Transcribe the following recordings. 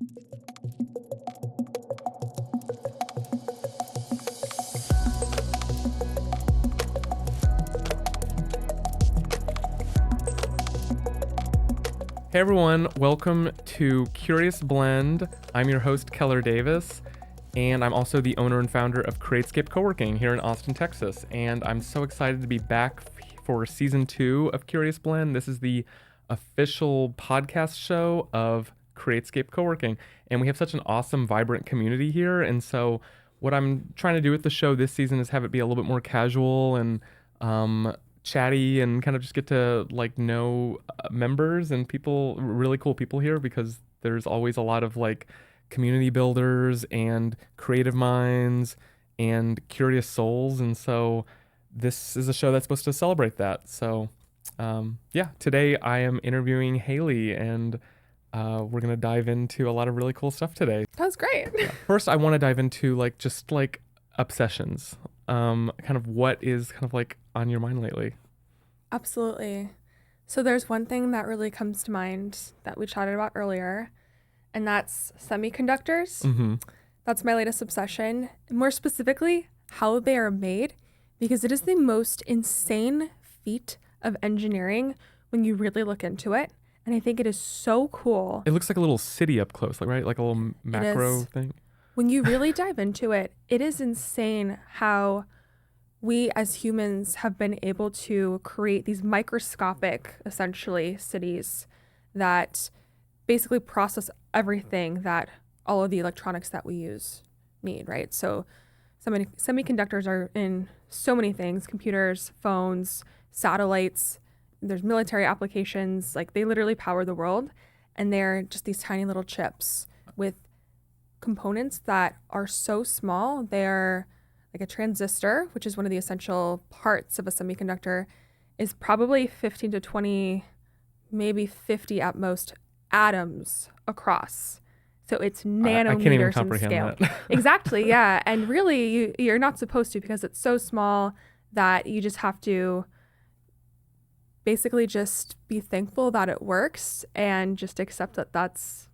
Hey everyone, welcome to Curious Blend. I'm your host, Keller Davis, and I'm also the owner and founder of Createscape Coworking here in Austin, Texas. And I'm so excited to be back for season 2 of Curious Blend. This is the official podcast show of Createscape Coworking. And we have such an awesome, vibrant community here. And so what I'm trying to do with the show this season is have it be a little bit more casual and chatty and kind of just get to know members and people, really cool people here, because there's always a lot of community builders and creative minds and curious souls. And so this is a show that's supposed to celebrate that. So today I am interviewing Haley, and we're going to dive into a lot of really cool stuff today. That was great. First, I want to dive into obsessions. Kind of what is on your mind lately? Absolutely. So there's one thing that really comes to mind that we chatted about earlier, and that's semiconductors. Mm-hmm. That's my latest obsession. More specifically, how they are made, because it is the most insane feat of engineering when you really look into it. And I think it is so cool. It looks like a little city up close, right? Like a little macro thing. When you really dive into it, it is insane how we as humans have been able to create these microscopic, essentially, cities that basically process everything that all of the electronics that we use need, right? So semiconductors are in so many things: computers, phones, satellites. There's military applications. They literally power the world, and they're just these tiny little chips with components that are so small. They're like a transistor, which is one of the essential parts of a semiconductor, is probably 15 to 20, maybe 50 at most atoms across. So it's nanometers I can't even in comprehend scale. that. Exactly, yeah. And really, you're not supposed to, because it's so small that you just have to basically just be thankful that it works and just accept that that's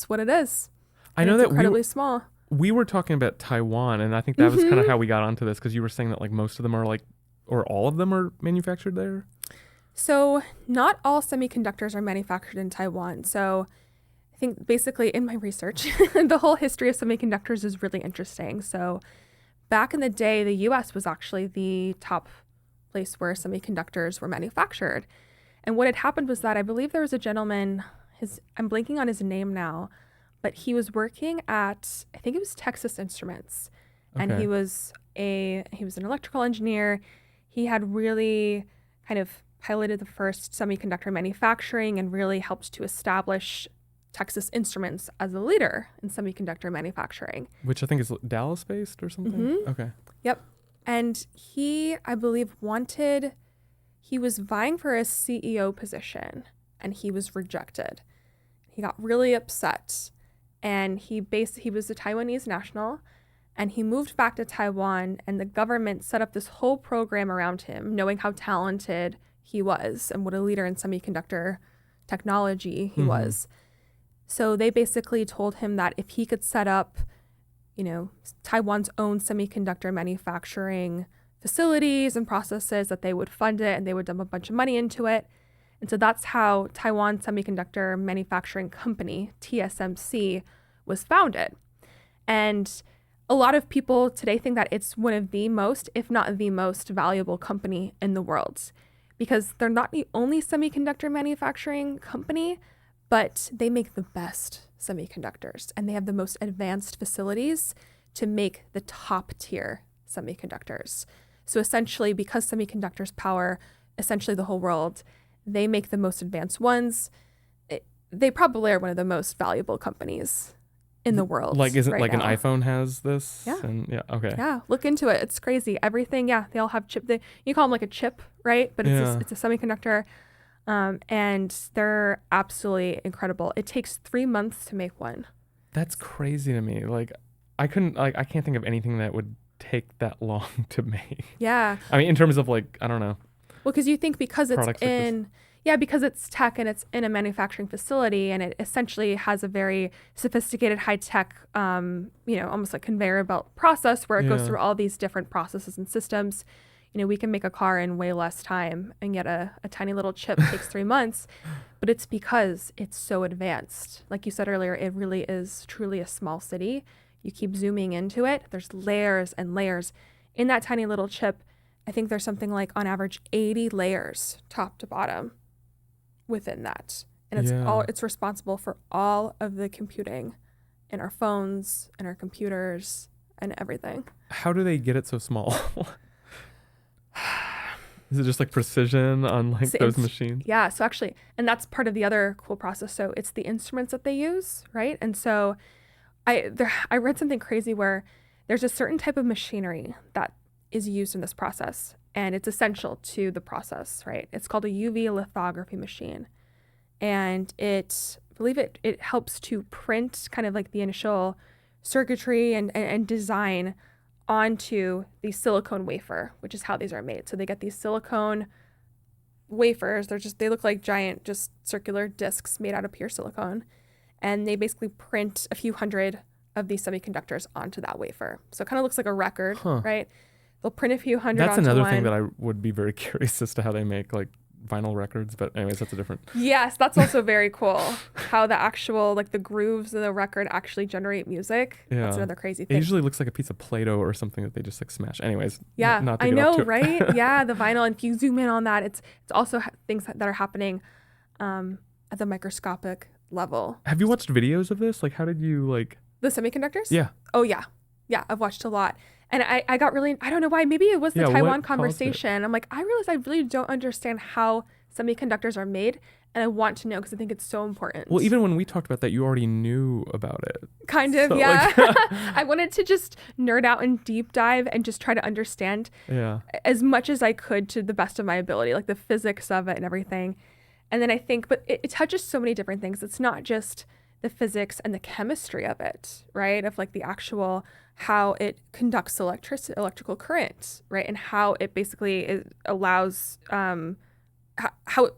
what it is. I know that incredibly small. We were talking about Taiwan, and I think that was kind of how we got onto this, because you were saying that most of them are or all of them are manufactured there? So not all semiconductors are manufactured in Taiwan. So I think basically in my research, the whole history of semiconductors is really interesting. So back in the day, the US was actually the top place where semiconductors were manufactured. And what had happened was that I believe there was a gentleman, I'm blanking on his name now, but he was working at, I think it was Texas Instruments. Okay. And he was an electrical engineer. He had really kind of piloted the first semiconductor manufacturing and really helped to establish Texas Instruments as a leader in semiconductor manufacturing. Which I think is Dallas-based or something? Mm-hmm. Okay. Yep. And he, I believe, he was vying for a CEO position, and he was rejected. He got really upset. And he was a Taiwanese national, and he moved back to Taiwan, and the government set up this whole program around him, knowing how talented he was and what a leader in semiconductor technology he was. So they basically told him that if he could set up, Taiwan's own semiconductor manufacturing facilities and processes, that they would fund it and they would dump a bunch of money into it. And so that's how Taiwan Semiconductor Manufacturing Company, TSMC, was founded. And a lot of people today think that it's one of the most, if not the most valuable company in the world, because they're not the only semiconductor manufacturing company, but they make the best semiconductors, and they have the most advanced facilities to make the top tier semiconductors. So essentially, because semiconductors power essentially the whole world, they make the most advanced ones. They probably are one of the most valuable companies in the world. Isn't right an now. iPhone has this? Yeah. And okay. Yeah, look into it. It's crazy. Everything, they all have chip. You call them a chip, right? But it's a semiconductor. And they're absolutely incredible. It takes 3 months to make one. That's crazy to me. I can't think of anything that would take that long to make. Yeah. I mean, in terms of I don't know. Well, because you think because it's Yeah, because it's tech and it's in a manufacturing facility, and it essentially has a very sophisticated, high-tech, almost like conveyor belt process where it goes Yeah. through all these different processes and systems. We can make a car in way less time, and yet a tiny little chip takes 3 months, but it's because it's so advanced. Like you said earlier, it really is truly a small city. You keep zooming into it, there's layers and layers. In that tiny little chip, I think there's something like on average 80 layers top to bottom within that. And it's responsible for all of the computing in our phones and our computers and everything. How do they get it so small? Is it just like precision on like those machines? Yeah, so actually, and that's part of the other cool process. So it's the instruments that they use, right? And so I read something crazy where there's a certain type of machinery that is used in this process, and it's essential to the process, right? It's called a UV lithography machine, and I believe it helps to print kind of like the initial circuitry and design onto the silicone wafer, which is how these are made. So they get these silicone wafers. They look like giant, just circular discs made out of pure silicone, and they basically print a few hundred of these semiconductors onto that wafer. So it kind of looks like a record, right? They'll print a few hundred. That's another thing that I would be very curious as to how they make like vinyl records, but anyways, that's a different. Yes, that's also very cool. How the actual like the grooves of the record actually generate music. Yeah. That's another crazy thing. It usually looks like a piece of Play-Doh or something that they just like smash. Anyways, yeah, not to I get know, off to it. right? Yeah, the vinyl. And if you zoom in on that, it's also things that are happening at the microscopic level. Have you watched videos of this? Like, how did you like The semiconductors? Yeah. Oh yeah. Yeah, I've watched a lot. And I got really, I don't know why, maybe it was the Taiwan conversation. I'm like, I realize I really don't understand how semiconductors are made, and I want to know because I think it's so important. Well, even when we talked about that, you already knew about it. Kind of, So, yeah. like, I wanted to just nerd out and deep dive and just try to understand as much as I could to the best of my ability, like the physics of it and everything. And then I think, but it touches so many different things. It's not just the physics and the chemistry of it, right? Of like the actual, how it conducts electrical current, right? And how it basically allows, how it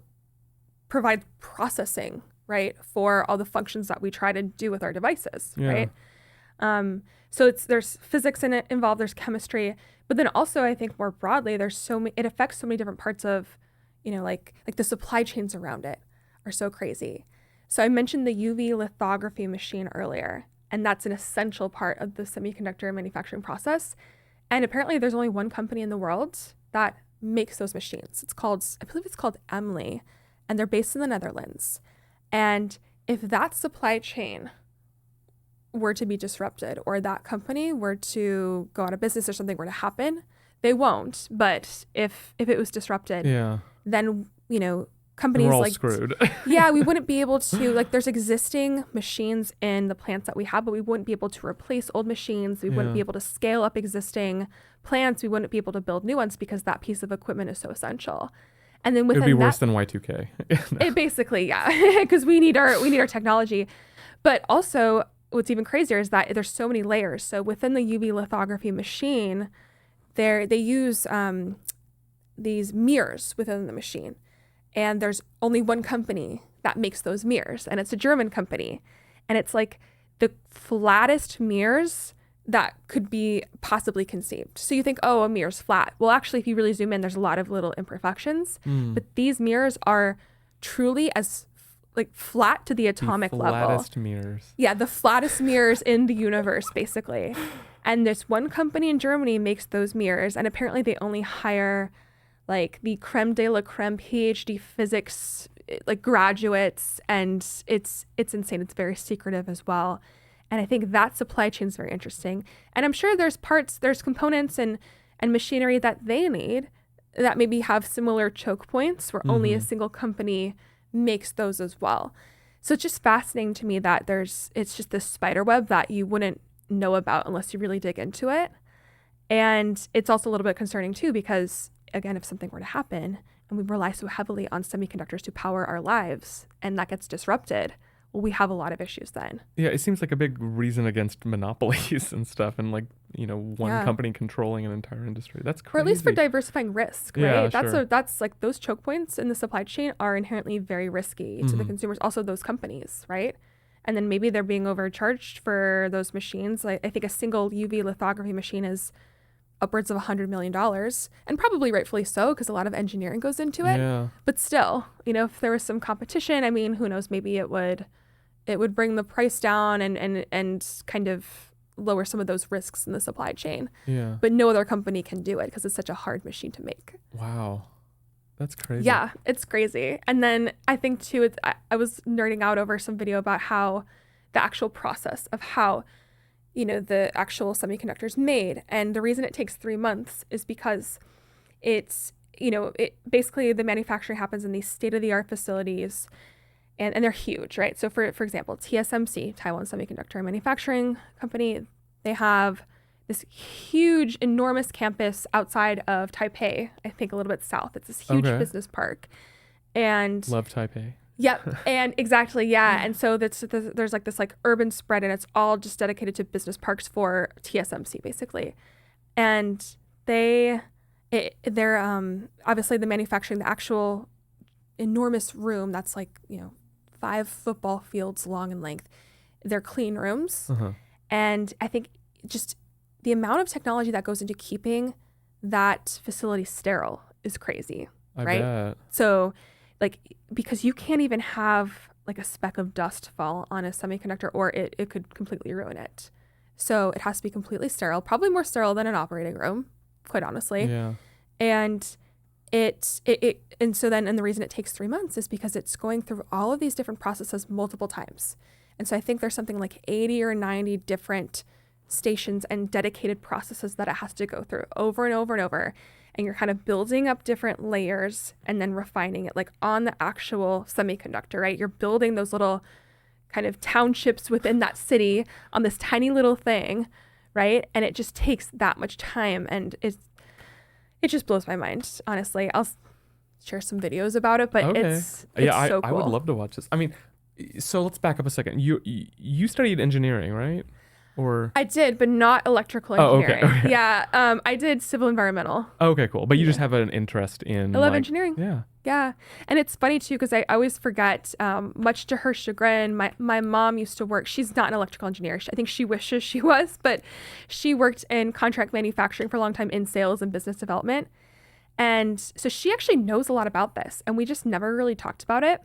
provides processing, right? For all the functions that we try to do with our devices, right? So there's physics in it involved, there's chemistry, but then also I think more broadly, it affects so many different parts of, like the supply chains around it are so crazy. So I mentioned the UV lithography machine earlier, and that's an essential part of the semiconductor manufacturing process. And apparently there's only one company in the world that makes those machines. I believe it's called Emily, and they're based in the Netherlands. And if that supply chain were to be disrupted, or that company were to go out of business or something were to happen, they won't. But if it was disrupted, then, companies we're all like screwed. Yeah, we wouldn't be able to, like, there's existing machines in the plants that we have, but we wouldn't be able to replace old machines. We wouldn't be able to scale up existing plants. We wouldn't be able to build new ones because that piece of equipment is so essential. And then within it would be worse than Y2K. It basically, yeah, because we need our technology. But also, what's even crazier is that there's so many layers. So within the UV lithography machine, they use these mirrors within the machine. And there's only one company that makes those mirrors, and it's a German company. And it's like the flattest mirrors that could be possibly conceived. So you think, oh, a mirror's flat. Well, actually, if you really zoom in, there's a lot of little imperfections. But these mirrors are truly as like flat to the atomic level. The flattest mirrors. Yeah, the flattest mirrors in the universe, basically. And this one company in Germany makes those mirrors, and apparently they only hire like the creme de la creme PhD physics like graduates, and it's insane. It's very secretive as well. And I think that supply chain is very interesting. And I'm sure there's components and machinery that they need that maybe have similar choke points where only a single company makes those as well. So it's just fascinating to me that it's just this spider web that you wouldn't know about unless you really dig into it. And it's also a little bit concerning too, because again, if something were to happen and we rely so heavily on semiconductors to power our lives and that gets disrupted, well, we have a lot of issues then. Yeah, it seems like a big reason against monopolies and stuff, and like, one company controlling an entire industry. That's crazy. Or at least for diversifying risk, right? Yeah, That's like those choke points in the supply chain are inherently very risky to the consumers, also those companies, right? And then maybe they're being overcharged for those machines. Like I think a single UV lithography machine is upwards of $100 million, and probably rightfully so, because a lot of engineering goes into it. Yeah. But still, if there was some competition, I mean, who knows, maybe it would bring the price down and kind of lower some of those risks in the supply chain. Yeah. But no other company can do it because it's such a hard machine to make. Wow. That's crazy. Yeah, it's crazy. And then I think too, I was nerding out over some video about how the actual process of how, the actual semiconductors made. And the reason it takes 3 months is because it's, basically the manufacturing happens in these state-of-the-art facilities, and they're huge, right? So for example, TSMC, Taiwan Semiconductor Manufacturing Company, they have this huge, enormous campus outside of Taipei, I think a little bit south. It's this huge business park. And love Taipei. Yep. And exactly. Yeah. And so there's like this like urban spread, and it's all just dedicated to business parks for TSMC basically. And they're obviously the manufacturing, the actual enormous room that's like, 5 football fields long in length. They're clean rooms. And I think just the amount of technology that goes into keeping that facility sterile is crazy. I right? bet. So like, because you can't even have like a speck of dust fall on a semiconductor, or it could completely ruin it. So it has to be completely sterile, probably more sterile than an operating room, quite honestly. Yeah. And and the reason it takes 3 months is because it's going through all of these different processes multiple times. And so I think there's something like 80 or 90 different stations and dedicated processes that it has to go through over and over and over. And you're kind of building up different layers and then refining it like on the actual semiconductor, right? You're building those little kind of townships within that city on this tiny little thing, right? And it just takes that much time, and it just blows my mind, honestly. I'll share some videos about it, but it's so cool. I would love to watch this. I mean, so let's back up a second. You studied engineering, right? Or I did, but not electrical engineering. Oh, okay. Yeah, I did civil environmental. Okay, cool. But you just have an interest in I love engineering. Yeah. Yeah. And it's funny too, because I always forget, much to her chagrin, my mom used to work, she's not an electrical engineer. I think she wishes she was, but she worked in contract manufacturing for a long time in sales and business development. And so she actually knows a lot about this, and we just never really talked about it.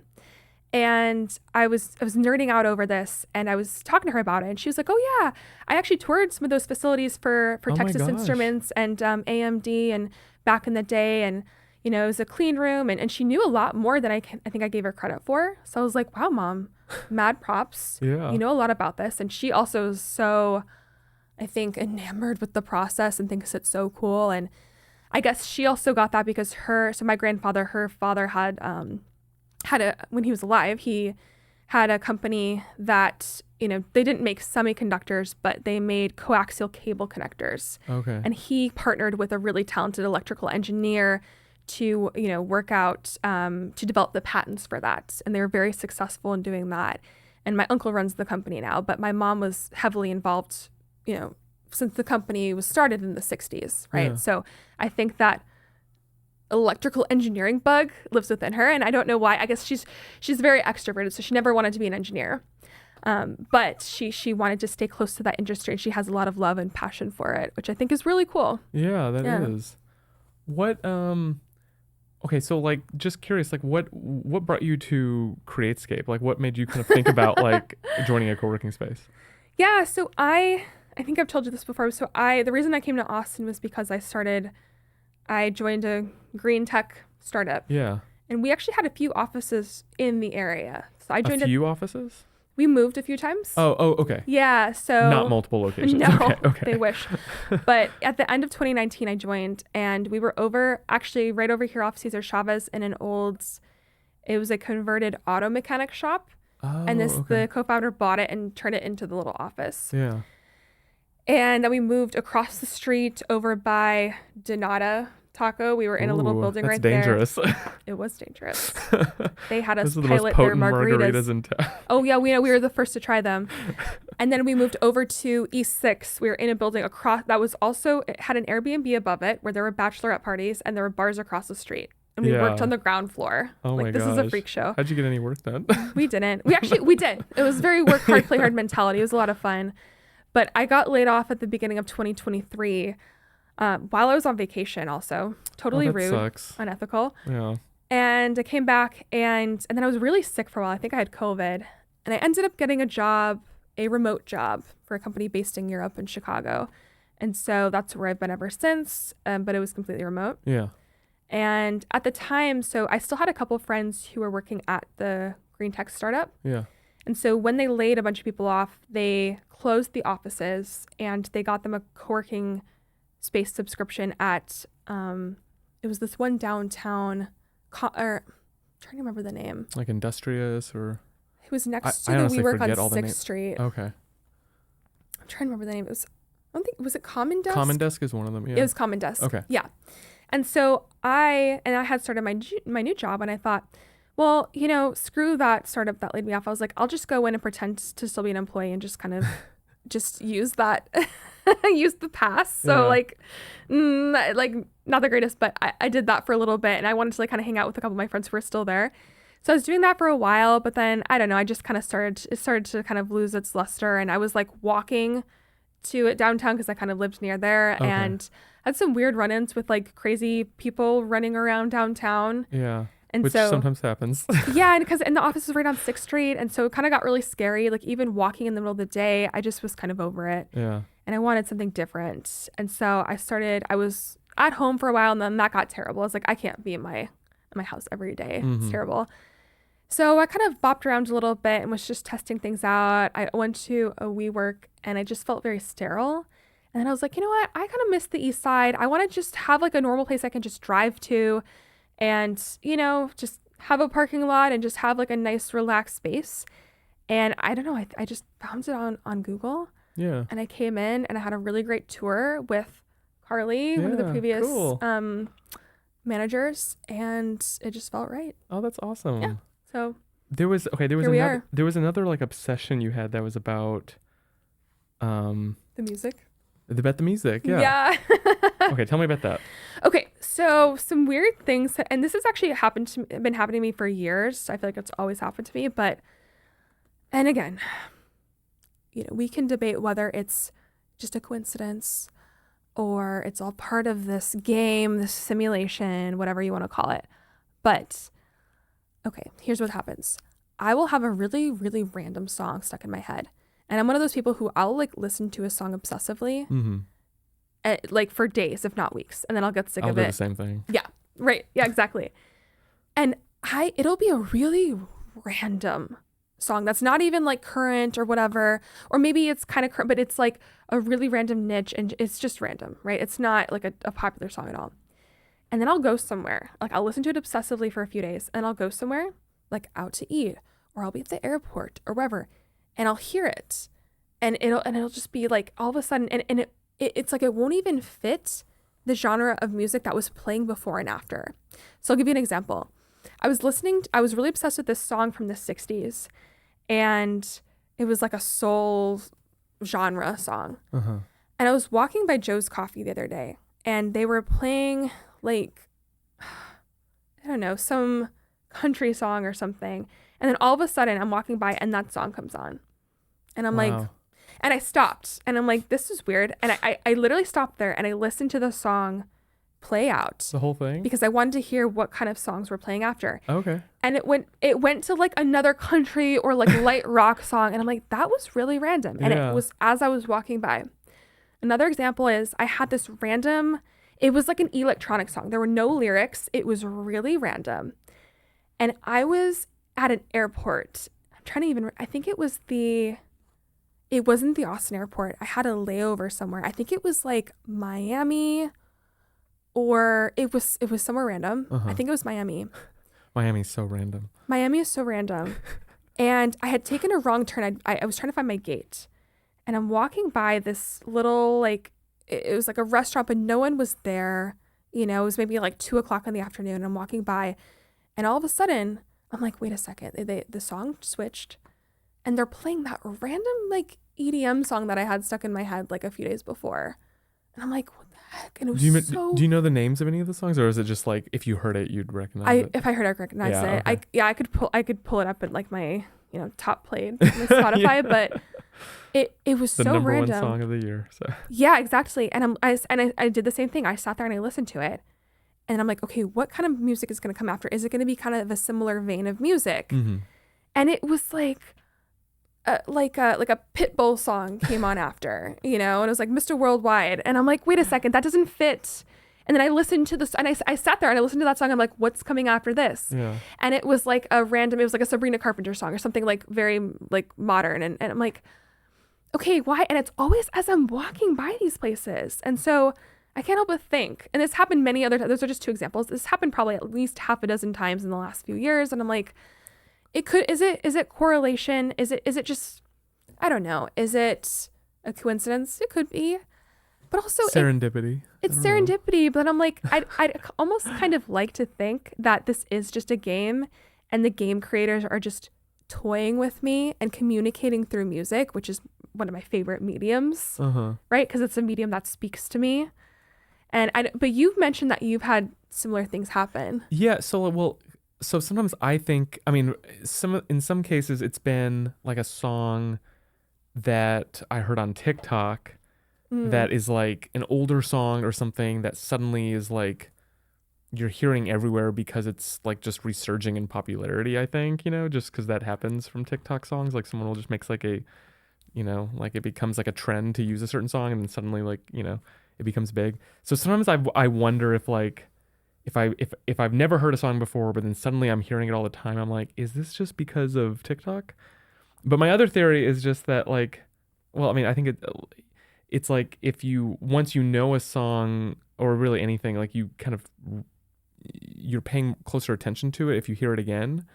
And I was nerding out over this, and I was talking to her about it, and she was like, "Oh yeah, I actually toured some of those facilities for Texas Instruments and AMD, and back in the day, and it was a clean room." And she knew a lot more than I think I gave her credit for. So I was like, "Wow, Mom, mad props. Yeah. You know a lot about this." And she also is so, I think, enamored with the process and thinks it's so cool. And I guess she also got that because her father had when he was alive, he had a company that, they didn't make semiconductors, but they made coaxial cable connectors. Okay. And he partnered with a really talented electrical engineer to, work out, to develop the patents for that. And they were very successful in doing that. And my uncle runs the company now, but my mom was heavily involved, since the company was started in the 60s, right? Yeah. So I think that electrical engineering bug lives within her, and I don't know why. I guess she's very extroverted, so she never wanted to be an engineer, but she wanted to stay close to that industry, and she has a lot of love and passion for it, which I think is really cool. Yeah, that is. What okay, so like just curious, like what brought you to Createscape? Like what made you kind of think about like joining a co-working space? Yeah, so I think I've told you this before. So the reason I came to Austin was because I joined a green tech startup. Yeah. And we actually had a few offices in the area. So I joined a few offices? We moved a few times. Oh, okay. Yeah, so not multiple locations. No, okay. They wish. But at the end of 2019, I joined, and we were right over here off Cesar Chavez in it was a converted auto mechanic shop. Oh, and okay. the co-founder bought it and turned it into the little office. Yeah. And then we moved across the street over by Donata taco. We were in a little building that's right dangerous. there. It was dangerous. They had us Those are the most pilot their potent margaritas in town. Oh yeah, we were the first to try them. And then we moved over to East 6. We were in a building across that was also, it had an Airbnb above it where there were bachelorette parties and there were bars across the street. And we worked on the ground floor. Oh my this is a freak show. How'd you get any work done? We didn't. We did. It was very work hard, play hard mentality. It was a lot of fun. But I got laid off at the beginning of 2023 while I was on vacation also. Totally rude. Sucks. Unethical. Yeah. And I came back and then I was really sick for a while. I think I had COVID. And I ended up getting a remote job for a company based in Europe in Chicago. And so that's where I've been ever since. But it was completely remote. Yeah. And at the time, so I still had a couple of friends who were working at the green tech startup. Yeah. And so when they laid a bunch of people off, they closed the offices and they got them a co-working space subscription at, it was this one downtown, I'm trying to remember the name. Like Industrious or? It was next to the WeWork on 6th Street. Okay. I'm trying to remember the name. It was, I don't think, was it Common Desk? Common Desk is one of them, yeah. It was Common Desk. Okay. Yeah. And so I had started my new job and I thought, well, screw that startup that laid me off. I was like, I'll just go in and pretend to still be an employee and just kind of just use that, use the pass. So like not the greatest, but I did that for a little bit and I wanted to like kind of hang out with a couple of my friends who were still there. So I was doing that for a while, but then I don't know, I just kind of started to kind of lose its luster and I was like walking to it downtown because I kind of lived near there and had some weird run-ins with like crazy people running around downtown. Yeah. And which so sometimes happens. Yeah, and the office was right on 6th Street. And so it kind of got really scary. Like even walking in the middle of the day, I just was kind of over it. Yeah. And I wanted something different. And so I was at home for a while and then that got terrible. I was like, I can't be in my house every day. It's terrible. So I kind of bopped around a little bit and was just testing things out. I went to a WeWork and I just felt very sterile. And then I was like, you know what? I kind of miss the East Side. I want to just have like a normal place I can just drive to and, just have a parking lot and just have like a nice relaxed space. And I don't know, I just found it on Google. Yeah. And I came in and I had a really great tour with Carly, one of the previous managers, and it just felt right. Oh, that's awesome. Yeah. So there was another like obsession you had that was about the music. About the music, yeah. Yeah. Okay, tell me about that. Okay, so some weird things, and this has actually been happening to me for years. I feel like it's always happened to me, and again, we can debate whether it's just a coincidence or it's all part of this game, this simulation, whatever you want to call it. But okay, here's what happens. I will have a really, really random song stuck in my head. And I'm one of those people who I'll like listen to a song obsessively, like for days, if not weeks. And then I'll get sick of it. I'll do the same thing. Yeah, right. Yeah, exactly. And it'll be a really random song that's not even like current or whatever. Or maybe it's kind of current, but it's like a really random niche and it's just random, right? It's not like a popular song at all. And then I'll go somewhere. Like I'll listen to it obsessively for a few days and I'll go somewhere like out to eat or I'll be at the airport or wherever. And I'll hear it and it'll just be like all of a sudden and it's like it won't even fit the genre of music that was playing before and after. So I'll give you an example. I was really obsessed with this song from the 60s and it was like a soul genre song. And I was walking by Joe's Coffee the other day and they were playing like, I don't know, some country song or something. And then all of a sudden I'm walking by and that song comes on and I'm like, and I stopped and I'm like, this is weird. And I literally stopped there and I listened to the song play out. The whole thing? Because I wanted to hear what kind of songs were playing after. Okay. And it went to like another country or like light rock song. And I'm like, that was really random. And it was as I was walking by. Another example is I had this random, it was like an electronic song. There were no lyrics. It was really random. And I was at an airport. I'm trying to I think it wasn't the Austin airport. I had a layover somewhere. I think it was like Miami or it was somewhere random. I think it was Miami. Miami's so random. Miami is so random. And I had taken a wrong turn. I was trying to find my gate. And I'm walking by this little, like, it was like a restaurant, but no one was there. You know, it was maybe like 2 o'clock in the afternoon. I'm walking by, and all of a sudden, I'm like, wait a second. The song switched, and they're playing that random like EDM song that I had stuck in my head like a few days before. And I'm like, what the heck? And it was Do you know the names of any of the songs, or is it just like if you heard it, you'd recognize it? If I heard it, I recognize it. Okay. I could pull it up in like my, you know, top played on my Spotify, Yeah. but it was The so number random. one song of the year. So Yeah, exactly. And I did the same thing. I sat there and I listened to it, and I'm like, okay, what kind of music is going to come after? Is it going to be kind of a similar vein of music? mm-hmm. And it was like a Pitbull song came on after, you know, and it was like Mr. Worldwide. And I'm like, wait a second, that doesn't fit. And then I listened to this, and I sat there and I listened to that song. I'm like, what's coming after this? Yeah. And it was like it was like a Sabrina Carpenter song or something like very like modern. And I'm like, okay, why? And it's always as I'm walking by these places. And so I can't help but think, and this happened many other times. Those are just 2 examples. This happened probably at least half a dozen times in the last few years. And I'm like, is it correlation? Is it just, I don't know. Is it a coincidence? It could be. But also Serendipity. It's serendipity, but I'm like, I'd almost kind of like to think that this is just a game, and the game creators are just toying with me and communicating through music, which is one of my favorite mediums, right? Because it's a medium that speaks to me. But you've mentioned that you've had similar things happen. Yeah. So sometimes I think, I mean, in some cases it's been like a song that I heard on TikTok that is like an older song or something that suddenly is like you're hearing everywhere because it's like just resurging in popularity, I think, you know, just because that happens from TikTok songs. Like someone will just makes like a, you know, like it becomes like a trend to use a certain song, and then suddenly like, you know, it becomes big. So sometimes I wonder if like, if I've never heard a song before, but then suddenly I'm hearing it all the time, I'm like, is this just because of TikTok? But my other theory is just that like, well, I mean, I think it's like once you know a song or really anything, like you're paying closer attention to it if you hear it again.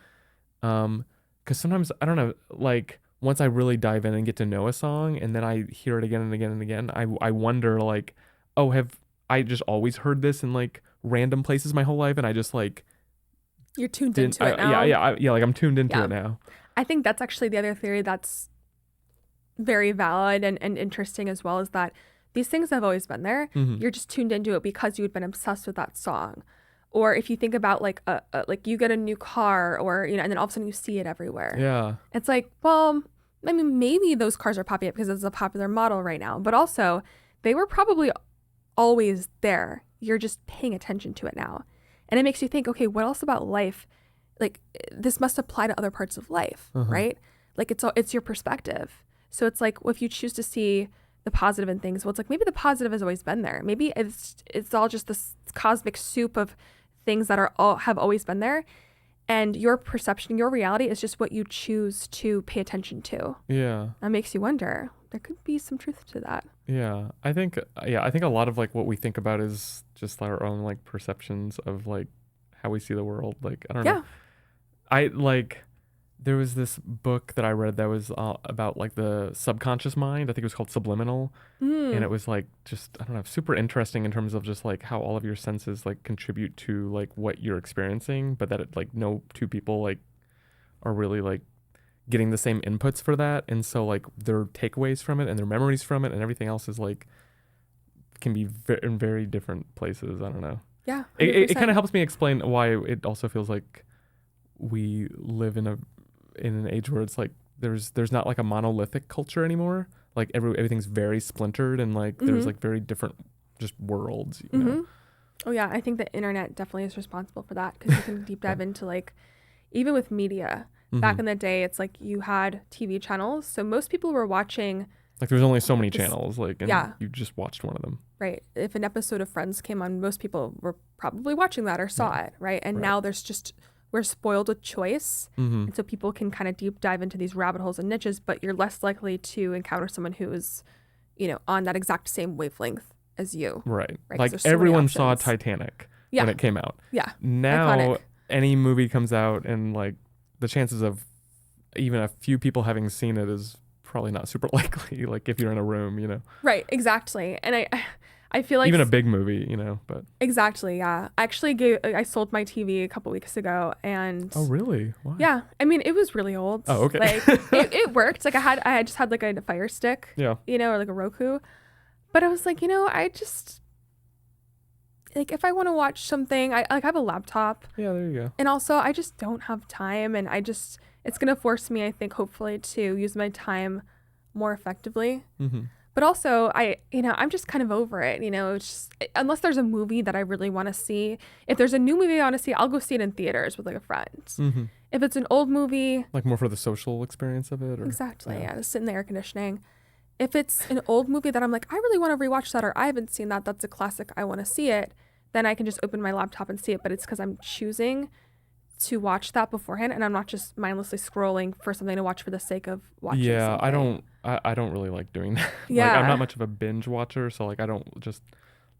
'Cause sometimes, I don't know, like once I really dive in and get to know a song and then I hear it again and again and again, I wonder like, oh, have I just always heard this in like random places my whole life, and I just like You're tuned into it now. Yeah, like I'm tuned into it now. I think that's actually the other theory that's very valid and interesting as well, is that these things have always been there. You're just tuned into it because you've been obsessed with that song. Or if you think about like like you get a new car, or, you know, and then all of a sudden you see it everywhere. Yeah. It's like, well, I mean, maybe those cars are popping up because it's a popular model right now, but also they were probably always there. You're just paying attention to it now. And it makes you think, okay, what else about life? Like this must apply to other parts of life, right? Like it's your perspective. So it's like, well, if you choose to see the positive in things, well, it's like maybe the positive has always been there. Maybe it's all just this cosmic soup of things that have always been there, and your perception, your reality is just what you choose to pay attention to. Yeah. That makes you wonder. There could be some truth to that. Yeah. I think a lot of like what we think about is just our own like perceptions of like how we see the world. Like, I don't know. I like, there was this book that I read that was about like the subconscious mind. I think it was called Subliminal. And it was like, just, I don't know, super interesting in terms of just like how all of your senses like contribute to like what you're experiencing, but that like no two people like are really like getting the same inputs for that. And so like their takeaways from it and their memories from it and everything else is like, can be in very different places. I don't know. Yeah. It kind of helps me explain why it also feels like we live in an age where it's like there's not like a monolithic culture anymore. Like everything's very splintered, and like there's like very different just worlds, you know? Oh yeah, I think the internet definitely is responsible for that, because you can deep dive into like, even with media, back in the day, it's like you had TV channels, so most people were watching, like there's only so many channels, like, and yeah, you just watched one of them. Right. If an episode of Friends came on, most people were probably watching that or saw it, right? And now we're spoiled with choice. And so people can kind of deep dive into these rabbit holes and niches, but you're less likely to encounter someone who is, you know, on that exact same wavelength as you. Right. 'Cause Like there's so many everyone saw options. Titanic when it came out. Yeah. Now Iconic. any movie comes out and like the chances of even a few people having seen it is probably not super likely, like if you're in a room, you know. Right, exactly. And I feel like even a big movie, you know, but. Exactly, yeah. I sold my TV a couple weeks ago, and Oh, really? Why? yeah, I mean, it was really old. Oh, okay. Like it worked. Like I just had like a Fire Stick, Yeah. you know, or like a Roku. But I was like, you know, I just like if I want to watch something, I have a laptop. Yeah, there you go. And also, I just don't have time, and it's gonna force me, I think, hopefully, to use my time more effectively. Mm-hmm. But also, I'm just kind of over it. You know, it's just, unless there's a movie that I really want to see. If there's a new movie I want to see, I'll go see it in theaters with like a friend. Mm-hmm. If it's an old movie, Like more for the social experience of it, or exactly, yeah, just sit in the air conditioning. If it's an old movie that I'm like, I really want to rewatch that, or I haven't seen that, that's a classic, I want to see it, then I can just open my laptop and see it. But it's because I'm choosing to watch that beforehand, and I'm not just mindlessly scrolling for something to watch for the sake of watching something. I don't really like doing that. Yeah. Like, I'm not much of a binge watcher, so like I don't just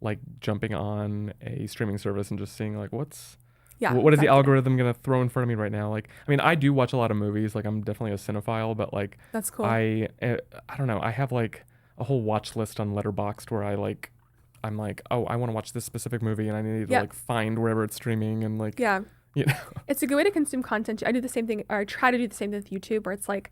like jumping on a streaming service and just seeing like what is exactly. the algorithm gonna throw in front of me right now. Like, I mean, I do watch a lot of movies, like I'm definitely a cinephile, but like That's cool. I don't know, I have like a whole watch list on Letterboxd where I'm like, oh, I want to watch this specific movie, and I need to like find wherever it's streaming, and like, yeah, you know. It's a good way to consume content. I do the same thing, or I try to do the same thing with YouTube, where it's like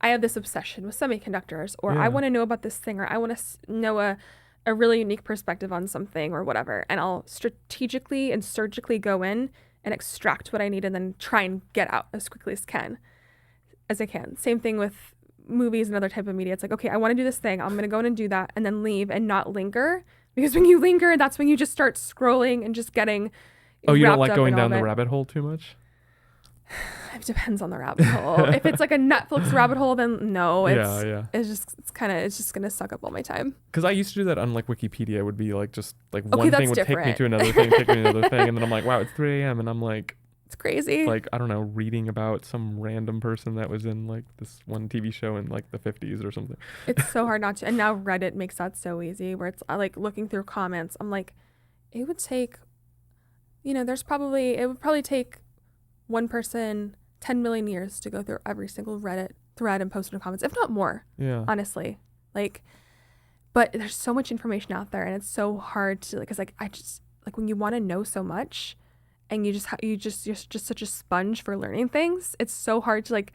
I have this obsession with semiconductors, or I want to know about this thing, or I want to know a really unique perspective on something or whatever, and I'll strategically and surgically go in and extract what I need, and then try and get out as quickly as I can. Same thing with movies and other type of media. It's like, okay, I want to do this thing, I'm gonna go in and do that, and then leave and not linger, because when you linger, that's when you just start scrolling and just getting You don't like wrapped up going in all down the of it. rabbit hole too much? It depends on the rabbit hole. If it's like a Netflix rabbit hole, then no. It's just gonna suck up all my time. Because I used to do that on like Wikipedia. It would be like just like Okay, one that's thing would take me different. to another thing, take me to another thing, and then I'm like, wow, it's 3 a.m. and I'm like, It's crazy. like I don't know, reading about some random person that was in like this one TV show in like the 50s or something. It's so hard not to. And now Reddit makes that so easy, where it's like looking through comments. I'm like, it would take, it would probably take one person 10 million years to go through every single Reddit thread and post in comments, if not more. Yeah. Honestly, like, but there's so much information out there, and it's so hard to like, cause like I just like when you want to know so much, and you're just such a sponge for learning things. It's so hard to like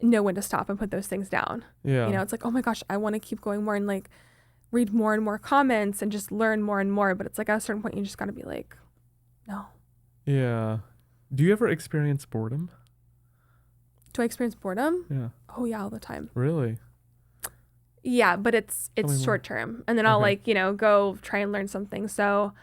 know when to stop and put those things down. Yeah. You know, it's like, oh my gosh, I want to keep going more and like read more and more comments and just learn more and more. But it's like at a certain point, you just got to be like, no. Yeah. Do you ever experience boredom? Do I experience boredom? Yeah. Oh yeah, all the time. Really? Yeah, but it's short term, and then I'll like, go try and learn something. So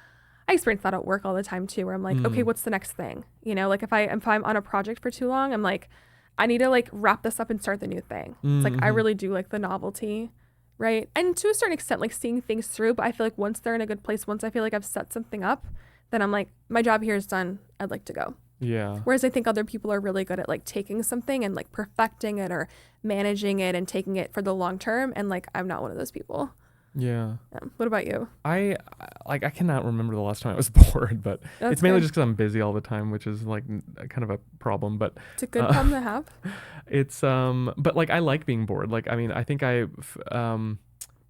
I experience that at work all the time too, where I'm like, okay, what's the next thing? You know, like if I'm on a project for too long, I'm like, I need to like wrap this up and start the new thing. It's like I really do like the novelty, right? And to a certain extent, like seeing things through. But I feel like once they're in a good place, once I feel like I've set something up, then I'm like, my job here is done. I'd like to go. Yeah. Whereas I think other people are really good at like taking something and like perfecting it or managing it and taking it for the long term. And like, I'm not one of those people. Yeah. What about you? I cannot remember the last time I was bored, but it's mainly just because I'm busy all the time, which is like kind of a problem. But it's a good problem to have. It's but like I like being bored. Like I mean, I think when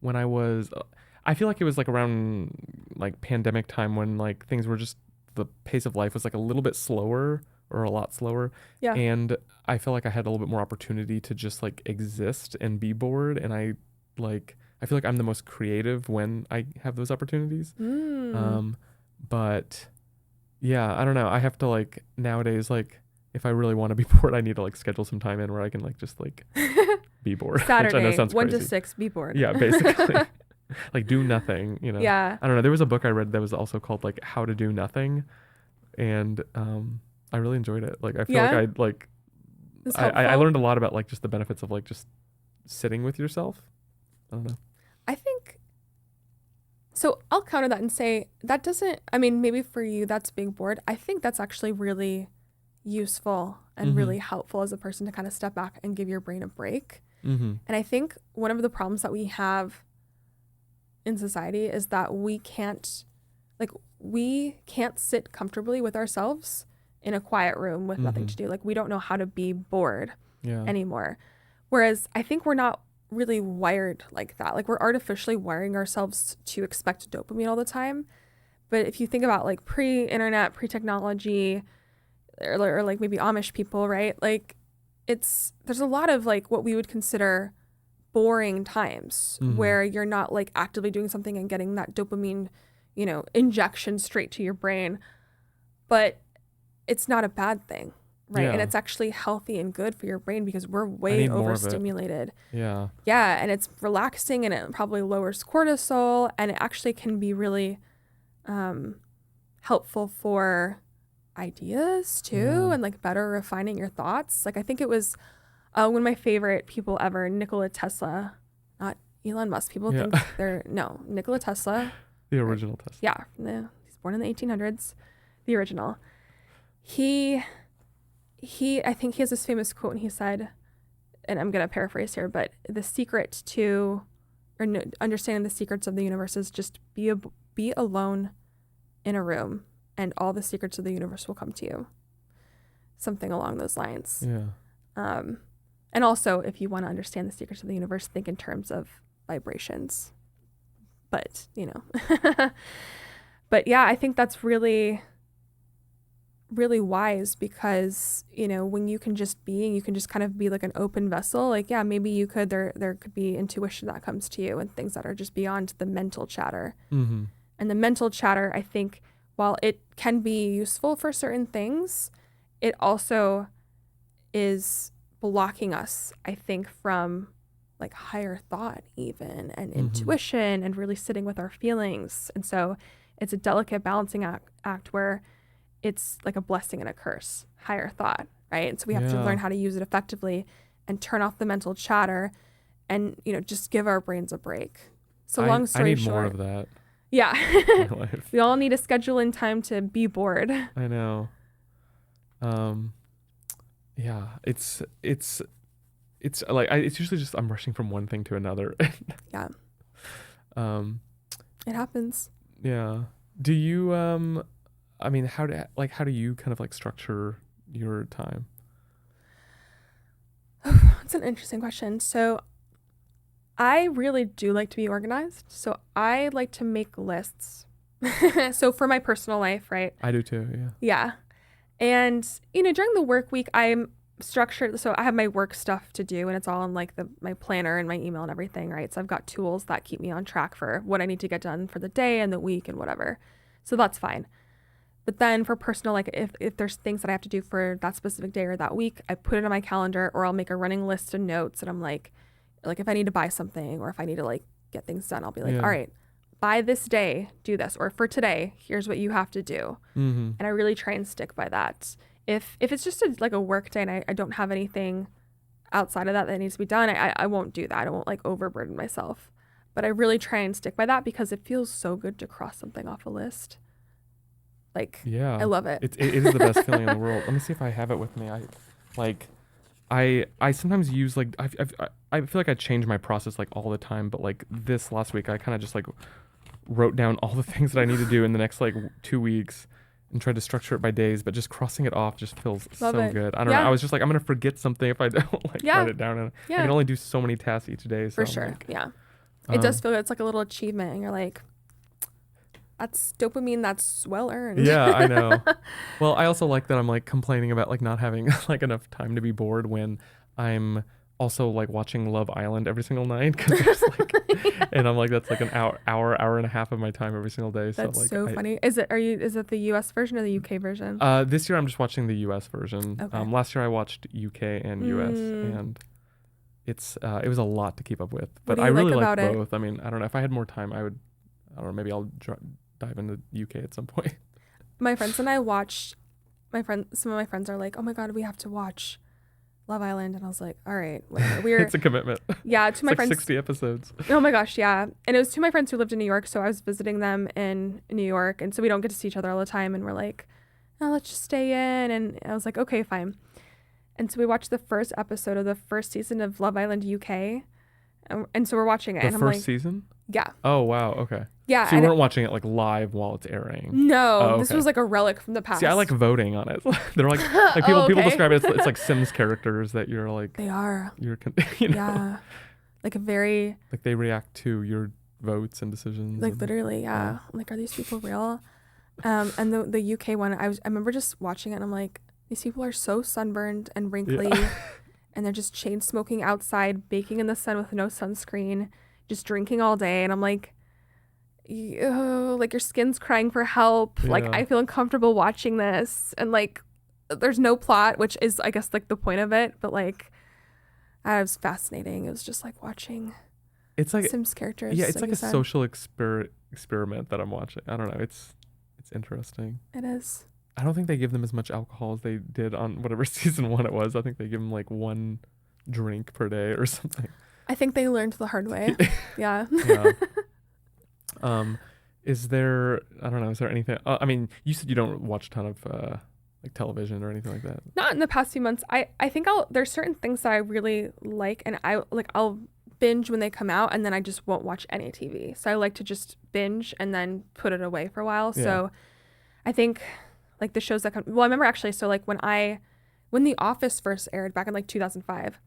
I feel like it was like around like pandemic time when like things were just, the pace of life was like a little bit slower or a lot slower. Yeah. And I feel like I had a little bit more opportunity to just like exist and be bored. And I feel like I'm the most creative when I have those opportunities. But yeah, I don't know. I have to like nowadays, like if I really want to be bored, I need to like schedule some time in where I can like just like be bored. Saturday, which I know sounds 1 crazy. to 6, be bored. Yeah, basically. Like do nothing, you know. Yeah. I don't know. There was a book I read that was also called like How to Do Nothing, and I really enjoyed it. Like I feel like I learned a lot about like just the benefits of like just sitting with yourself. I don't know. I think so. I'll counter that and say that doesn't. I mean, maybe for you that's being bored. I think that's actually really useful and really helpful as a person to kind of step back and give your brain a break. And I think one of the problems that we have in society is that we can't sit comfortably with ourselves in a quiet room with nothing to do. Like we don't know how to be bored anymore. Whereas I think we're not really wired like that. Like we're artificially wiring ourselves to expect dopamine all the time. But if you think about like pre-internet, pre-technology, or like maybe Amish people, right? Like there's a lot of like what we would consider boring times where you're not like actively doing something and getting that dopamine, injection straight to your brain. But it's not a bad thing, right? Yeah. And it's actually healthy and good for your brain because we're way overstimulated. Yeah. Yeah, and it's relaxing and it probably lowers cortisol, and it actually can be really helpful for ideas too, and like better refining your thoughts. Like I think it was one of my favorite people ever, Nikola Tesla, not Elon Musk. People think Nikola Tesla. The original Tesla. Yeah, he's born in the 1800s, the original. I think he has this famous quote, and he said, and I'm going to paraphrase here, but the secret to, understanding the secrets of the universe is just be alone in a room, and all the secrets of the universe will come to you. Something along those lines. Yeah. And also, if you want to understand the secrets of the universe, think in terms of vibrations. But, but yeah, I think that's really, really wise because, when you can just kind of be like an open vessel, like, yeah, maybe there could be intuition that comes to you and things that are just beyond the mental chatter. Mm-hmm. And the mental chatter, I think, while it can be useful for certain things, it also is blocking us, I think, from like higher thought even and intuition and really sitting with our feelings. And so it's a delicate balancing act where it's like a blessing and a curse, higher thought, right? And so we have to learn how to use it effectively and turn off the mental chatter and, just give our brains a break. So long story short. I need more of that. Yeah. In my life. We all need to schedule in time to be bored. I know. Yeah, it's like it's usually just I'm rushing from one thing to another. Yeah. It happens. Yeah. Do you I mean, how do you kind of like structure your time? That's an interesting question. So I really do like to be organized. So I like to make lists. So for my personal life, right? I do too, yeah. Yeah. And, during the work week, I'm structured. So I have my work stuff to do, and it's all in like my planner and my email and everything, right? So I've got tools that keep me on track for what I need to get done for the day and the week and whatever. So that's fine. But then for personal, like if there's things that I have to do for that specific day or that week, I put it on my calendar, or I'll make a running list of notes, and I'm like if I need to buy something or if I need to like get things done, I'll be like, all right, by this day, do this, or for today, here's what you have to do. And I really try and stick by that. If it's just a work day and I don't have anything outside of that needs to be done, I won't do that. I won't like overburden myself. But I really try and stick by that because it feels so good to cross something off a list. Like, yeah, I love it. It is the best feeling in the world. Let me see if I have it with me. I sometimes use like I feel like I change my process like all the time, but like this last week I kind of just like wrote down all the things that I need to do in the next like 2 weeks and tried to structure it by days, but just crossing it off just feels Love so it. good. I don't know. I was just like, I'm gonna forget something if I don't like write it down. And I can only do so many tasks each day. So for sure. Yeah. It does feel good. It's like a little achievement, and you're like, that's dopamine that's well earned. Yeah, I know. Well, I also like that I'm like complaining about like not having like enough time to be bored when I'm also like watching Love Island every single night, cause there's like, and I'm like, that's like an hour and a half of my time every single day. That's so like so funny. Is it the US version or the UK version? This year I'm just watching the US version. Okay. Last year I watched UK and US, and it was a lot to keep up with. But I really like both. I mean, I don't know, if I had more time, I don't know, maybe I'll dive into UK at some point. My friends and I watched. Some of my friends are like, "Oh my God, we have to watch Love Island," and I was like, "All right, whatever." It's a commitment. Yeah, to my like friends. 60 episodes. Oh my gosh, yeah. And it was to my friends who lived in New York, so I was visiting them in New York, and so we don't get to see each other all the time. And we're like, "Oh, let's just stay in." And I was like, "Okay, fine." And so we watched the first episode of the first season of Love Island UK, and so we're watching it. The and I'm first like, season? Yeah. Oh wow. Okay. Yeah. So you weren't watching it like live while it's airing? No, okay. This was like a relic from the past. See, I like voting on it. They're like people describe it. It's like Sims characters that you're like. They are. You're Yeah. like a very Like they react to your votes and decisions. like and, literally, yeah. Like, are these people real? And the UK one, I remember just watching it and I'm like, these people are so sunburned and wrinkly and they're just chain smoking outside, baking in the sun with no sunscreen, just drinking all day. And I'm like, like your skin's crying for help. Like, I feel uncomfortable watching this. And like, there's no plot, which is, I guess, like the point of it. But like, it was fascinating. It was just like watching Sims characters. Yeah, it's like a social experiment that I'm watching. I don't know. It's interesting. It is. I don't think they give them as much alcohol as they did on whatever season 1 it was. I think they give them like 1 drink per day or something. I think they learned the hard way. Yeah. Is there, I don't know, is there anything, I mean, you said you don't watch a ton of like television or anything like that. Not in the past few months. I think there's certain things that I really like, and I'll binge when they come out, and then I just won't watch any TV. So I like to just binge and then put it away for a while. Yeah. So I think like the shows that come, well, I remember actually, so like when The Office first aired back in like 2005,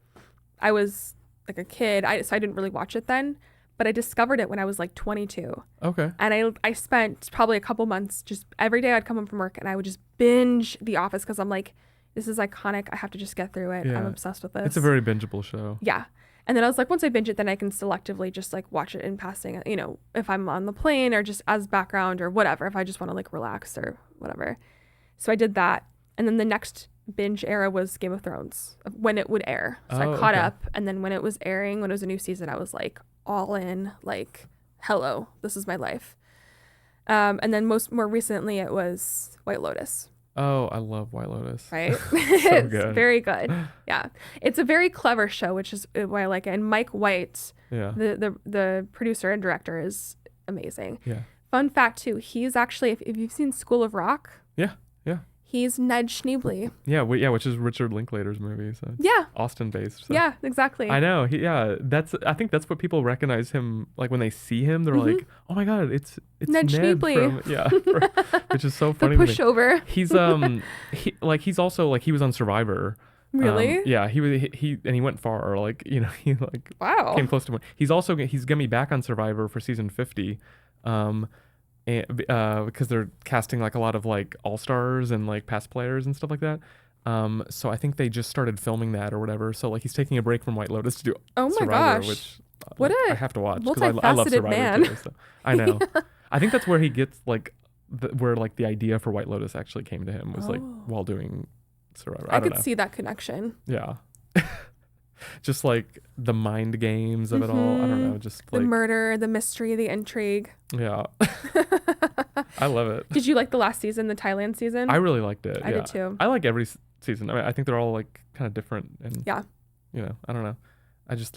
I was like a kid. So I didn't really watch it then, but I discovered it when I was like 22. Okay. And I spent probably a couple months just every day I'd come home from work and I would just binge The Office because I'm like, this is iconic. I have to just get through it. Yeah. I'm obsessed with this. It's a very bingeable show. Yeah. And then I was like, once I binge it, then I can selectively just like watch it in passing, you know, if I'm on the plane or just as background or whatever, if I just want to like relax or whatever. So I did that. And then the next binge era was Game of Thrones when it would air. So I caught up. And then when it was airing, when it was a new season, I was like all in, like, hello, this is my life. And then more recently it was White Lotus. Oh, I love White Lotus. Right? So It's good. very good. Yeah. It's a very clever show, which is why I like it. And Mike White, the producer and director, is amazing. Yeah. Fun fact too, he's actually, if you've seen School of Rock, he's Ned Schneebly. Yeah, which is Richard Linklater's movie. So it's Austin based. So. Yeah, exactly. I know. I think that's what people recognize him, like when they see him, they're like, oh my God, it's Ned Schneebly. Which is so funny. The pushover. He's also like, he was on Survivor. Really? Yeah, he went far, like, you know, he like wow. came close to win. He's gonna be back on Survivor for season 50. Because they're casting like a lot of like all-stars and like past players and stuff like that. So I think they just started filming that or whatever. So like he's taking a break from White Lotus to do Survivor, which I have to watch because I love Survivor man. too. So I know. I think that's where he gets like where like the idea for White Lotus actually came to him was like while doing Survivor. I could see that connection. Yeah. Just like the mind games of it all. I don't know. Just the like murder, the mystery, the intrigue. Yeah. I love it. Did you like the last season, the Thailand season? I really liked it. I did too. I like every season. I mean, I think they're all like kind of different. And you know, I don't know.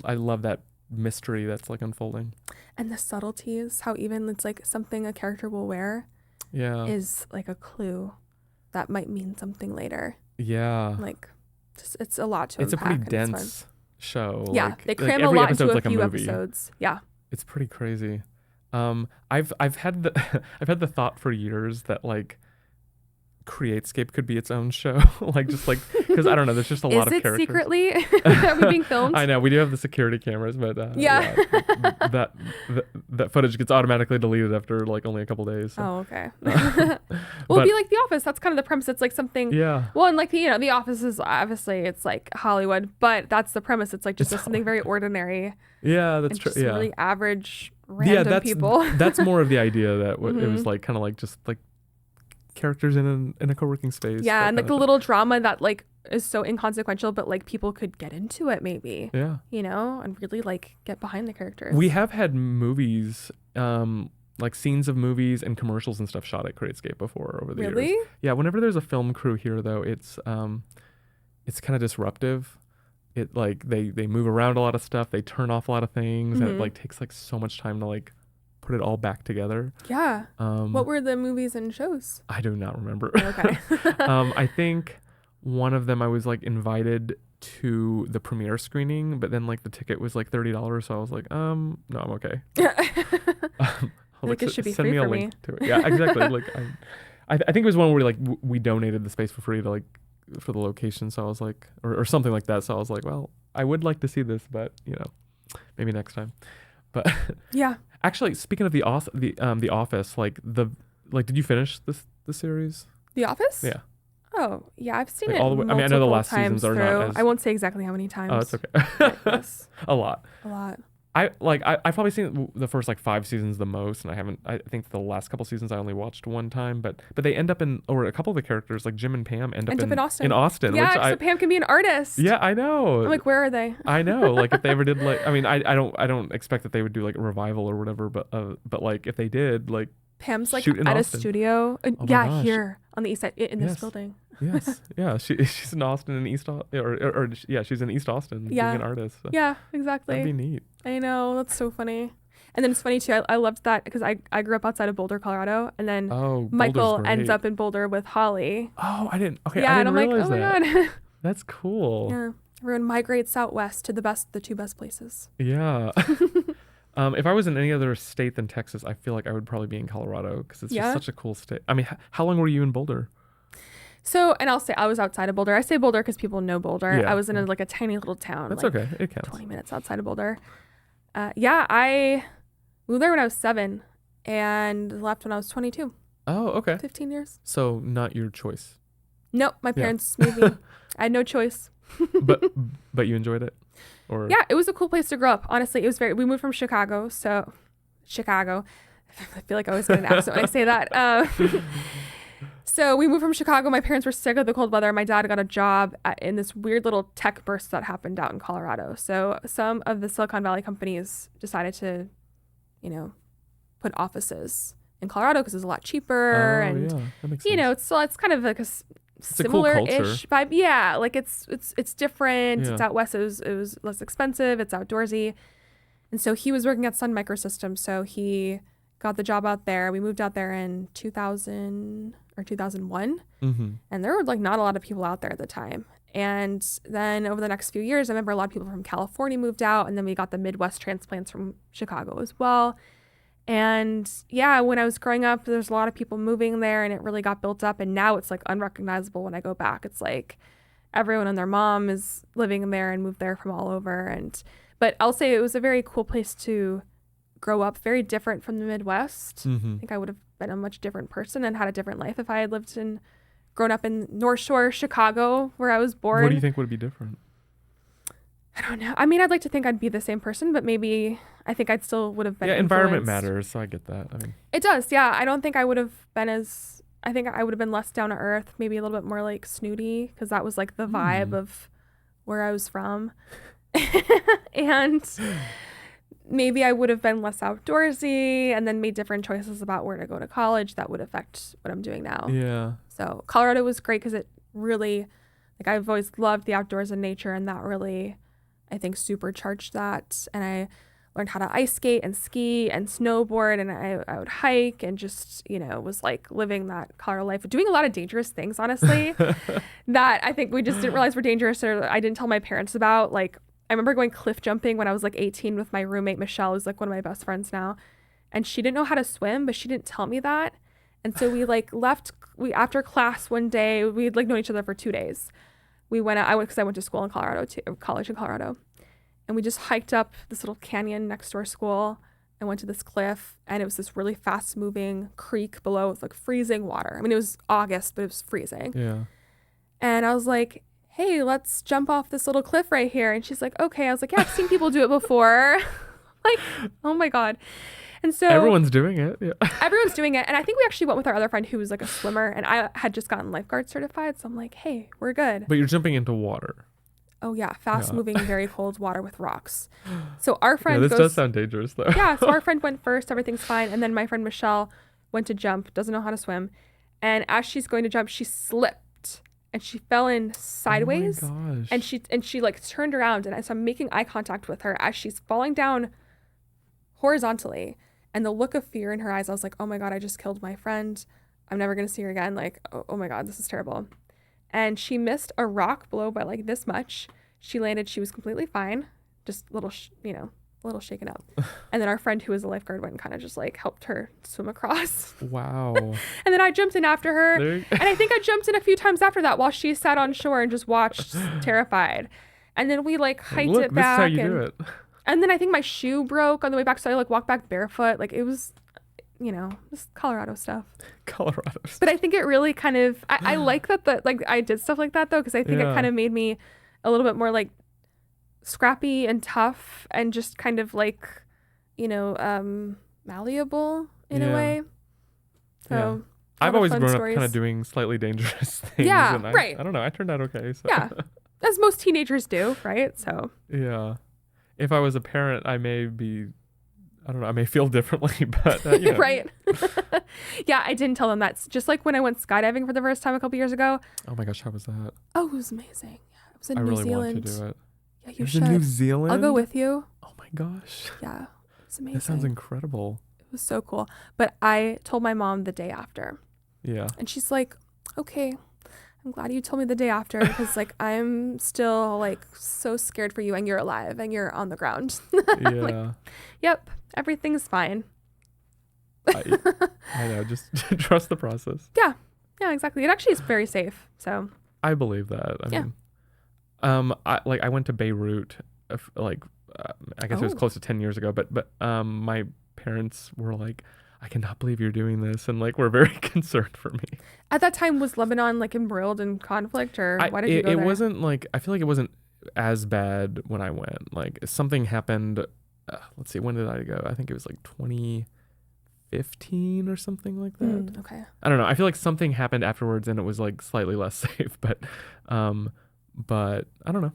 I love that mystery that's like unfolding. And the subtleties, how even it's like something a character will wear is like a clue that might mean something later. Yeah. Like it's a lot to unpack. It's a pretty dense show. Yeah, like, they cram a lot into a few movie. episodes. Yeah, it's pretty crazy. I've had the thought for years that like Createscape could be its own show, like just like because I don't know, there's just a lot of characters. Is it secretly are we being filmed? I know we do have the security cameras, but that footage gets automatically deleted after like only a couple days. So. Oh, okay. Well, it'd be like The Office. That's kind of the premise. It's like something. Yeah. Well, and like The Office is obviously it's like Hollywood, but that's the premise. It's like just something very ordinary. Yeah, that's true. Yeah. Really average random people. That's more of the idea that it was like kind of like just like characters in a co-working space. Yeah, and like the little drama that like is so inconsequential, but like people could get into it maybe. Yeah. You know, and really like get behind the characters. We have had movies, like scenes of movies and commercials and stuff shot at Createscape before over the years. Yeah, whenever there's a film crew here though, it's kind of disruptive. It like they move around a lot of stuff, they turn off a lot of things, and it like takes like so much time to like put it all back together. Yeah. What were the movies and shows? I do not remember. Okay. I think one of them I was like invited to the premiere screening, but then like the ticket was like $30, so I was like, no, I'm okay. Like it should be send free me a for link me. to it. Yeah, exactly. Like I think it was one where like we donated the space for free to like for the location, so I was like, or something like that. So I was like, well, I would like to see this, but you know. Maybe next time. But Yeah. actually, speaking of the Office, did you finish the series? The Office? Yeah. Oh, yeah, I've seen Like it all the way. I mean, I know the last seasons are not as. I won't say exactly how many times. Oh, it's okay. Yes. A lot. A lot. I've probably seen the first 5 seasons the most, and I think the last couple seasons I only watched one time, but they end up or a couple of the characters like Jim and Pam end up in Austin. Yeah, which so Pam can be an artist. Yeah, I know. I'm like, where are they? I know. Like if they ever did I don't expect that they would do like a revival or whatever, but like if they did like Pam's like shoot in at Austin. a studio. Oh my gosh. Here on the east side in this Yes. building. Yes. Yeah. She's in Austin in East she's in East Austin being an artist. So Yeah, exactly. that'd be neat. I know, that's so funny. And then it's funny too. I loved that because I grew up outside of Boulder, Colorado, and then Michael ends up in Boulder with Holly. Oh, I didn't. Okay, Yeah, I didn't and I'm realize like, oh my god. That's cool. Yeah, everyone migrates out west to the 2 best places. Yeah. If I was in any other state than Texas, I feel like I would probably be in Colorado because it's just such a cool state. I mean, how long were you in Boulder? So, and I'll say I was outside of Boulder. I say Boulder because people know Boulder. Yeah. I was in a tiny little town. That's okay. It counts. 20 minutes outside of Boulder. I moved there when I was 7 and left when I was 22. Oh, okay. 15 years. So not your choice. Nope, my parents moved me. I had no choice. but you enjoyed it? Or Yeah, it was a cool place to grow up. Honestly, it was we moved from Chicago. So Chicago. I feel like I always get an accent when I say that. So we moved from Chicago. My parents were sick of the cold weather. My dad got a job in this weird little tech burst that happened out in Colorado. So some of the Silicon Valley companies decided to, put offices in Colorado because it's a lot cheaper. Yeah, that makes sense. It's kind of like a similar-ish vibe. Yeah, like it's different. Yeah. It's out west. It was less expensive. It's outdoorsy. And so he was working at Sun Microsystems. So he got the job out there. We moved out there in 2000 or 2001. Mm-hmm. And there were not a lot of people out there at the time. And then over the next few years, I remember a lot of people from California moved out. And then we got the Midwest transplants from Chicago as well. And yeah, when I was growing up, there's a lot of people moving there and it really got built up. And now it's unrecognizable when I go back. It's like everyone and their mom is living there and moved there from all over. But I'll say it was a very cool place to grow up, very different from the Midwest. Mm-hmm. I think I would have been a much different person and had a different life if I had grown up in North Shore, Chicago, where I was born. What do you think would be different? I don't know. I mean, I'd like to think I'd be the same person, but maybe I think I'd still would have been environment influenced. matters, so I get that. I mean, it does. Yeah. I don't think I would have been I think I would have been less down to earth, maybe a little bit more snooty, because that was the vibe of where I was from. And maybe I would have been less outdoorsy and then made different choices about where to go to college that would affect what I'm doing now. Yeah. So Colorado was great because it really, I've always loved the outdoors and nature, and that really, I think, supercharged that. And I learned how to ice skate and ski and snowboard, and I would hike and just, was living that Colorado life, doing a lot of dangerous things, honestly, that I think we just didn't realize were dangerous, or I didn't tell my parents about. I remember going cliff jumping when I was 18 with my roommate, Michelle, who's one of my best friends now. And she didn't know how to swim, but she didn't tell me that. And so we left, after class one day, we had known each other for 2 days. We went out, because I went to school in Colorado too, college in Colorado. And we just hiked up this little canyon next to our school and went to this cliff. And it was this really fast moving creek below with freezing water. I mean, it was August, but it was freezing. Yeah. And I was like, hey, let's jump off this little cliff right here. And she's like, okay. I was like, yeah, I've seen people do it before. Oh my God. And so everyone's doing it. Yeah. Everyone's doing it. And I think we actually went with our other friend who was a swimmer, and I had just gotten lifeguard certified. So I'm like, hey, we're good. But you're jumping into water. Oh yeah. Fast moving, very cold water with rocks. So our friend this does sound dangerous though. Yeah. So our friend went first, everything's fine. And then my friend Michelle went to jump, doesn't know how to swim. And as she's going to jump, she slipped. And she fell in sideways. Oh my gosh. And she turned around, and so I'm making eye contact with her as she's falling down horizontally. And the look of fear in her eyes, I was like, oh my God, I just killed my friend. I'm never going to see her again. Oh my God, this is terrible. And she missed a rock below by this much. She landed, she was completely fine. Just a little shaken up. And then our friend who was a lifeguard went and kind of just helped her swim across. Wow. And then I jumped in after her. And I think I jumped in a few times after that while she sat on shore and just watched terrified. And then we hiked it back. This is how you do it. And then I think my shoe broke on the way back, so I like walked back barefoot. Like it was, just Colorado stuff. Colorado. But I think it really kind of, I like that like I did stuff like that though, because I think it kind of made me a little bit more like scrappy and tough and just kind of like, malleable in a way. So I've always grown up kind of doing slightly dangerous things. Yeah, and right. I don't know. I turned out okay. So. Yeah, as most teenagers do, right? So. Yeah. If I was a parent, I may feel differently, but right. Yeah, I didn't tell them that. Just like when I went skydiving for the first time a couple years ago. Oh my gosh, how was that? Oh, it was amazing. Yeah, it was in New really Zealand. Want to do it. Yeah, you should. In New Zealand? I'll go with you. Oh my gosh. Yeah, it's amazing. That sounds incredible. It was so cool. But I told my mom the day after. Yeah. And she's like, okay, I'm glad you told me the day after because like I'm still like so scared for you and you're alive and you're on the ground. Yeah. Like, yep, everything's fine. I know, just trust the process. Yeah. Yeah, exactly. It actually is very safe. So I believe that. I mean, I went to Beirut I guess it was close to 10 years ago, but my parents were like, I cannot believe you're doing this, and like we're very concerned for me. At that time, was Lebanon like embroiled in conflict, or why did you go there? It wasn't like, I feel like it wasn't as bad when I went. Like something happened. Let's see, when did I go? I think it was like 2015 or something like that. Okay. I don't know. I feel like something happened afterwards, and it was like slightly less safe. But I don't know.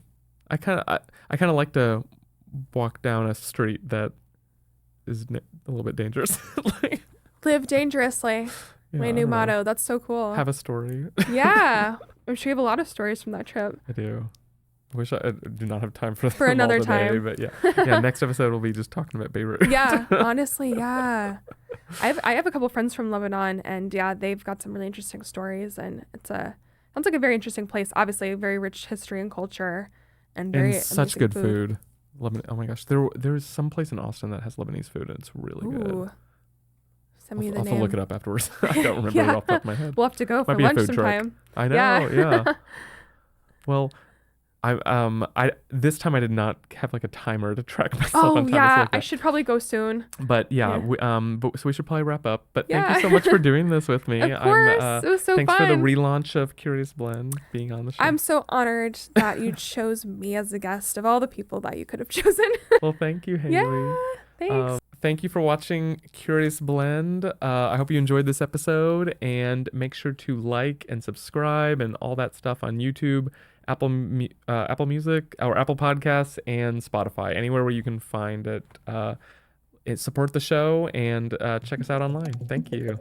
I kind of like to walk down a street that is a little bit dangerous. Live dangerously. Yeah, my new motto. That's so cool. Have a story. Yeah. I'm sure you have a lot of stories from that trip. I do. I wish I do not have time for another all time. Today, but yeah. Next episode we'll be just talking about Beirut. Yeah, honestly, yeah. I have a couple friends from Lebanon, and yeah, they've got some really interesting stories, and sounds like a very interesting place. Obviously, a very rich history and culture, and such good food. Lebanon. Oh my gosh, there's some place in Austin that has Lebanese food, and it's really good. Send me the name. I'll have to look it up afterwards. I don't remember it off the top of my head. We'll have to go for lunch sometime. I know. Yeah. Well, I this time I did not have like a timer to track myself on time. Yeah, I should probably go soon. But yeah. So we should probably wrap up. But thank you so much for doing this with me. Of course, it was so thanks fun. for the relaunch of Curious Blend being on the show. I'm so honored that you chose me as a guest of all the people that you could have chosen. Well, thank you, Haley. Yeah, thanks. Thank you for watching Curious Blend. I hope you enjoyed this episode, and make sure to like and subscribe and all that stuff on YouTube, Apple Music or Apple Podcasts, and Spotify. Anywhere where you can find it. Support the show and check us out online. Thank you.